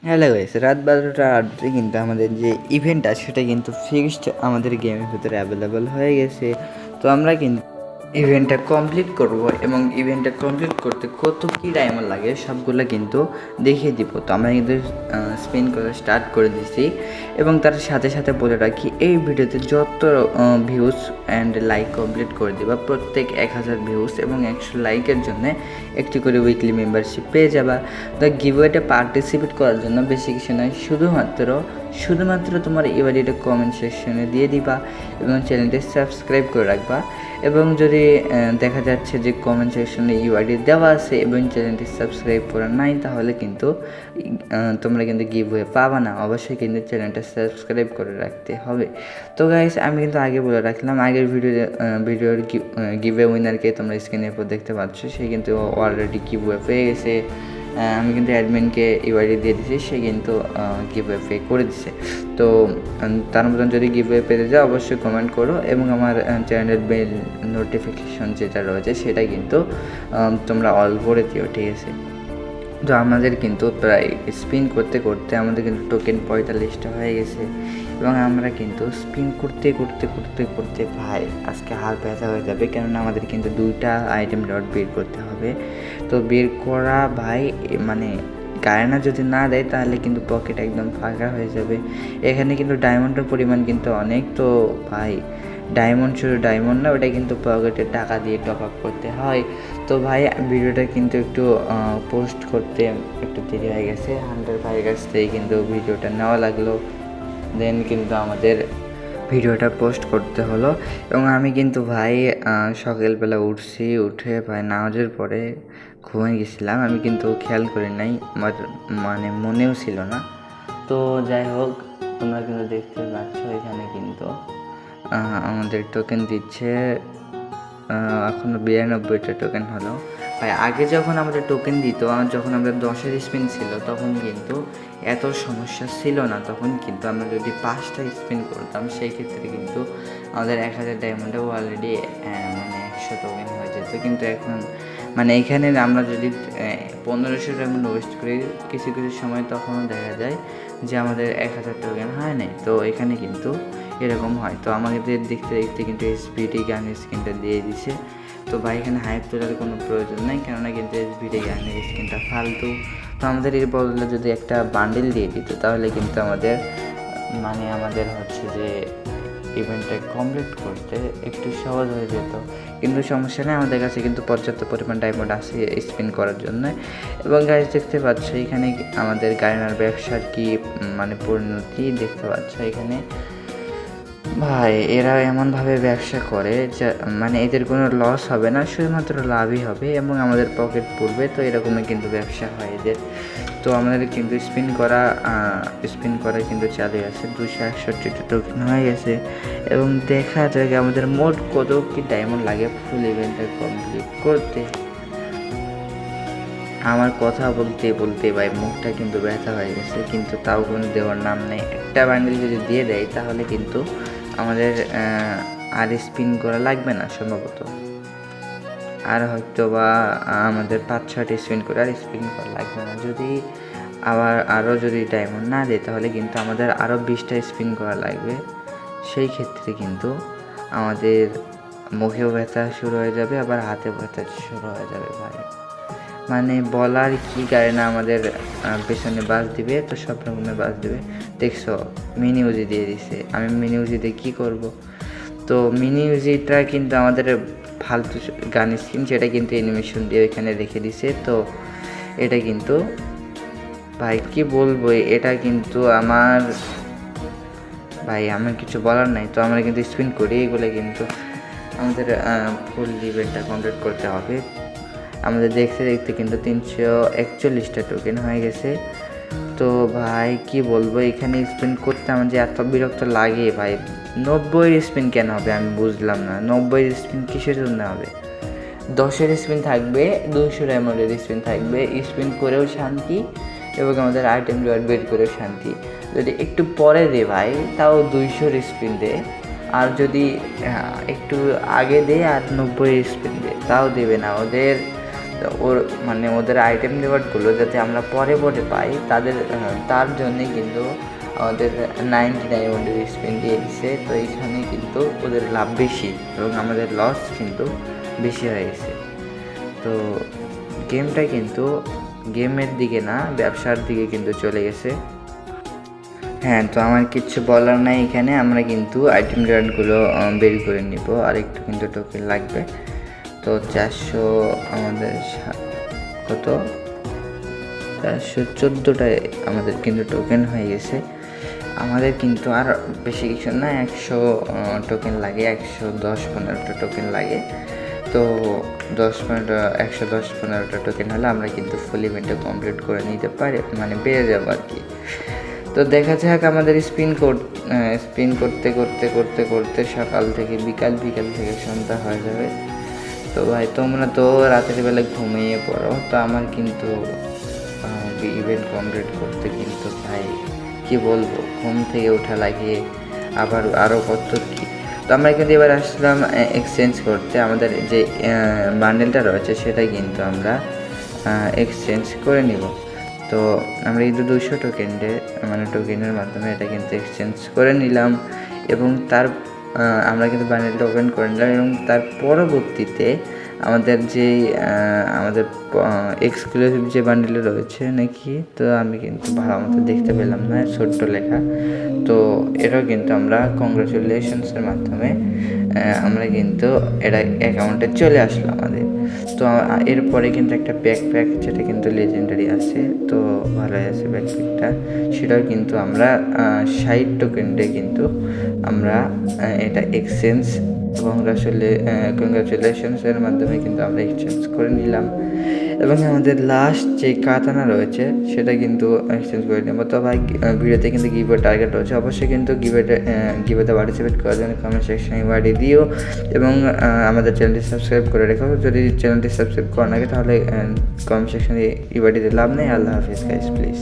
Hello guys, রাত ১২টা ৮ কিন্তু আমাদের যে ইভেন্টটা সেটা কিন্তু ফিক্সড আমাদের গেমের ভিতরে অ্যাভেলেবল হয়ে গেছে। তো আমরা কিন্তু ইভেন্টটা কমপ্লিট করব এবং ইভেন্টটা কমপ্লিট করতে কত কী ডায়মন্ড লাগে সবগুলো কিন্তু দেখিয়ে দিব। তো আমরা কিন্তু স্পিন করা স্টার্ট করে দিছি এবং তার সাথে সাথে বলে রাখি, এই ভিডিওতে যত ভিউজ অ্যান্ড লাইক কমপ্লিট করে দেবা, প্রত্যেক ১,০০০ ভিউজ এবং ১০০ লাইকের জন্য একটি করে উইকলি মেম্বারশিপ পেয়ে যাবা। তো গিভওয়েতে পার্টিসিপেট করার জন্য বেশি কিছু নয়, শুধুমাত্র তোমার ইউআইডিটা কমেন্ট সেকশনে দিয়ে দিবা এবং চ্যানেলটি সাবস্ক্রাইব করে রাখবা। এবং যদি দেখা যাচ্ছে যে কমেন্ট সেকশনে ইউআইডি দেওয়া আছে এবং চ্যানেলটি সাবস্ক্রাইব করা নাই, তাহলে কিন্তু তোমরা কিন্তু গিভওয়ে পাবা না। অবশ্যই কিন্তু চ্যানেলটা সাবস্ক্রাইব করে রাখতে হবে। তো গাইস, আমি কিন্তু আগে বলে রাখলাম, আগের ভিডিওর গিভওয়ে উইনারকে তোমরা স্ক্রিনের উপর দেখতে পাচ্ছ, সে কিন্তু অলরেডি গিভওয়ে পেয়ে গেছে। আমি কিন্তু অ্যাডমিনকে ইউআইডি দিয়ে দিয়েছি, সে কিন্তু গিভওয়ে পে করে দিছে। তো তার মতন যদি গিভওয়ে পেতে যাও অবশ্যই কমেন্ট করো এবং আমার চ্যানেলের বেল নোটিফিকেশন যেটা রয়েছে সেটা কিন্তু তোমরা অল করে দিও, ঠিক আছে? তো আমাদের কিন্তু প্রায় স্পিন করতে করতে আমাদের কিন্তু টোকেন ৪৫টা হয়ে গেছে এবং আমরা কিন্তু স্পিন করতে করতে করতে করতে ভাই আজকে হাত ব্যথা হয়ে যাবে, কেননা আমাদের কিন্তু 2টা আইটেম ডট বের করতে হবে। তো বের করা ভাই, মানে গায়না যদি না দেয় তাহলে কিন্তু পকেট একদম ফাঁকা হয়ে যাবে। এখানে কিন্তু ডায়মন্ডের পরিমাণ কিন্তু অনেক। তো ভাই শুধু ডায়মন্ড না, ওটা কিন্তু পকেটে টাকা দিয়ে টপ আপ করতে হয়। তো ভাই ভিডিওটা কিন্তু একটু পোস্ট করতে একটু দেরি হয়ে গেছে, হান্টার ভাইয়ের কাছ থেকে কিন্তু ভিডিওটা নেওয়া লাগলো, দেন কিন্তু আমাদের ভিডিওটা পোস্ট করতে হলো। এবং আমি কিন্তু ভাই সকালবেলা উঠে ভাই নামাজের পরে ঘুমিয়ে গেছিলাম, আমি কিন্তু খেয়াল করি নাই, আমার মানে মনেও ছিল না। তো যাই হোক, তোমরা কিন্তু দেখতে পাচ্ছ এখানে কিন্তু আমাদের টোকেন দিচ্ছে, এখনও ৯২টা টোকেন হলো। ভাই আগে যখন আমাদের টোকেন দিত, যখন আমাদের 10-এর স্পিন ছিল তখন কিন্তু এত সমস্যা ছিল না। তখন কিন্তু আমরা যদি 5টা স্পিন করতাম সেই ক্ষেত্রে কিন্তু আমাদের ১,০০০ ডায়মন্ডেও অলরেডি মানে ১০০ টোকেন হয়ে যেত। কিন্তু এখন মানে এখানে আমরা যদি ১৫০০ ডায়মন্ড ওয়েস্ট করি কিছু কিছু সময়, তখনও দেখা যায় যে আমাদের ১,০০০ টোকেন হয় নাই। তো এখানে কিন্তু এরকম হয়। তো আমাদের দেখতে দেখতে কিন্তু এসপিডি গানের স্কিনটা দিয়ে দিছে। তো ভাই এখানে হাইপ তোলার কোনো প্রয়োজন নেই, কেননা কিন্তু এসপিডি গানের স্কিনটা ফালতু। তো আমাদের এর বদলে যদি একটা বান্ডেল দিয়ে দিত তাহলে কিন্তু আমাদের হচ্ছে যে ইভেন্টটা কমপ্লিট করতে একটু সহজ হয়ে যেত। কিন্তু সমস্যা নেই, আমাদের কাছে কিন্তু পর্যাপ্ত পরিমাণ ডায়মন্ড আছে স্পিন করার জন্য। এবং গাইজ দেখতে পাচ্ছ এখানে আমাদের গায়নার ব্যবসার কি মানে পরিণতি দেখতে পাচ্ছ এখানে। ভাই এরা এমনভাবে ব্যবসা করে যা মানে এদের কোনো লস হবে না, শুধুমাত্র লাভই হবে এবং আমাদের পকেট পড়বে। তো এরকমই কিন্তু ব্যবসা হয় এদের। তো আমাদের কিন্তু স্পিন করা কিন্তু চালু আছে, 261টা টোকেন হয়ে গেছে এবং দেখা যাক আমাদের মোট কত কি ডায়মন্ড লাগে ফুল ইভেন্টটা কমপ্লিট করতে। আমার কথা বলতে বলতে ভাই মুখটা কিন্তু ব্যথা হয়ে গেছে, কিন্তু তাও কোনো দেওয়ার নাম নেই। একটা বান্ডেল যদি দিয়ে দেয় তাহলে কিন্তু আমাদের আর স্পিন করা লাগবে না সম্ভবত, আর হয়তো বা আমাদের ৫-৬টা স্পিন করে আর স্পিন করা লাগবে না। যদি আরও যদি ডায়মন্ড না দেয় তাহলে কিন্তু আমাদের আরও 20টা স্পিন করা লাগবে। সেই ক্ষেত্রে কিন্তু আমাদের মুখেও ব্যথা শুরু হয়ে যাবে, আবার হাতে ব্যথা শুরু হয়ে যাবে ভাই। মানে বলার কি গায়না আমাদের পেছনে বাস দিবে, তো সব রকমের বাস দিবে। দেখছো মিনি উজি দিয়ে দিছে, আমি মিনি উজি দিয়ে কী করবো? তো মিনি উজিটা কিন্তু আমাদের ফালতু গান স্কিন, সেটা কিন্তু অ্যানিমেশন দিয়ে এখানে রেখে দিছে। তো এটা কিন্তু ভাই কি বলবো, এটা কিন্তু আমার কিছু বলার নাই। তো আমরা কিন্তু স্পিন করি, এগুলো কিন্তু আমাদের ফুল ইভেন্টটা কমপ্লিট করতে হবে। আমাদের দেখতে দেখতে কিন্তু 341টা টোকেন হয়ে গেছে। তো ভাই কি বলবো, এখানে স্পিন করতে আমার যে এত বিরক্ত লাগে ভাই। 90 স্পিন কেন হবে আমি বুঝলাম না, 90 স্পিন কিসের জন্য হবে? 10-এর স্পিন থাকবে, 200 ডায়মন্ডের স্পিন থাকবে, স্পিন করেও শান্তি এবং আমাদের আইটেম রিওয়ার্ড বের করেও শান্তি। যদি একটু পরে দে ভাই তাও 200-র স্পিন দে, আর যদি একটু আগে দে আর 90 স্পিন দে, তাও দেবে না। ওদের ওর মানে ওদের আইটেম রিওয়ার্ডগুলো যাতে আমরা পরে পরে পাই তার জন্যে কিন্তু আমাদের 99 স্পিন দিয়ে দিচ্ছে। তো এইখানে কিন্তু ওদের লাভ বেশি এবং আমাদের লস কিন্তু বেশি হয়ে গেছে। তো গেমটা কিন্তু গেমের দিকে না, ব্যবসার দিকে কিন্তু চলে গেছে। হ্যাঁ, তো আমার কিচ্ছু বলার নাই এখানে। আমরা কিন্তু আইটেম রিওয়ার্ডগুলো বের করে নিব, আর একটু কিন্তু টোকেন লাগবে। তো 400 আমাদের কত 414টায় আমাদের কিন্তু টোকেন হয়ে গেছে। আমাদের কিন্তু আর বেশি কিছু না, 100 টোকেন লাগে, 110-15টা টোকেন লাগে। তো 110-15টা টোকেন হলে আমরা কিন্তু ফুল ইভেন্টটা কমপ্লিট করে নিতে পারি, মানে পেয়ে যাবো আর কি। তো দেখা যাক আমাদের স্পিন করতে করতে করতে করতে সকাল থেকে বিকাল থেকে সন্ধ্যা হয়ে যাবে। তো ভাই তোমরা তো রাতের বেলা ঘুমিয়ে পড়ো, তো আমার কিন্তু ইভেন্ট কমপ্লিট করতে কিন্তু ভাই কি বলবো, ঘুম থেকে ওঠা লাগে, আবার আরও কত কি। তো আমরা কিন্তু এবার আসলাম এক্সচেঞ্জ করতে। আমাদের যে বান্ডেলটা রয়েছে সেটা কিন্তু আমরা এক্সচেঞ্জ করে নিব। তো আমরা কিন্তু 200 টোকেনের মাধ্যমে এটা কিন্তু এক্সচেঞ্জ করে নিলাম, এবং আমরা কিন্তু বান্ডেলটা ওপেন করে নিলাম। এবং তার পরবর্তীতে আমাদের এক্সক্লুসিভ যে বান্ডেল রয়েছে নাকি, তো আমি কিন্তু ভালো মতো দেখতে পেলাম না, ছোট্ট লেখা। তো এটাও কিন্তু আমরা কংগ্রাচুলেশনসের মাধ্যমে আমরা কিন্তু এটা অ্যাকাউন্টে চলে আসলো আমাদের। তো এরপরে কিন্তু একটা ব্যাকপ্যাক যেটা কিন্তু লেজেন্ডারি আছে, তো ভালোই আছে ব্যাকপ্যাকটা, সেটাও কিন্তু আমরা 60 টোকেন দিয়ে কিন্তু আমরা এটা এক্সচেঞ্জ কংগ্রাচুলেশনসের মাধ্যমে কিন্তু আমরা এক্সচেঞ্জ করে নিলাম। এবং আমাদের লাস্ট যে কাতানা রয়েছে সেটা কিন্তু এক্সচেঞ্জ করে নেব। তো ভাই ভিডিওতে কিন্তু গিভওয়ে টার্গেট রয়েছে, অবশ্যই কিন্তু গিভওয়েতে পার্টিসিপেট করার জন্য কমেন্ট সেকশনে ইনভাইট দিও, এবং আমাদের চ্যানেলটি সাবস্ক্রাইব করে রেখো। যদি চ্যানেলটি সাবস্ক্রাইব করা না থাকে তাহলে কমেন্ট সেকশনে ইনভাইট দিতে লাভ নেই। আল্লাহ হাফিজ গাইস, প্লিজ।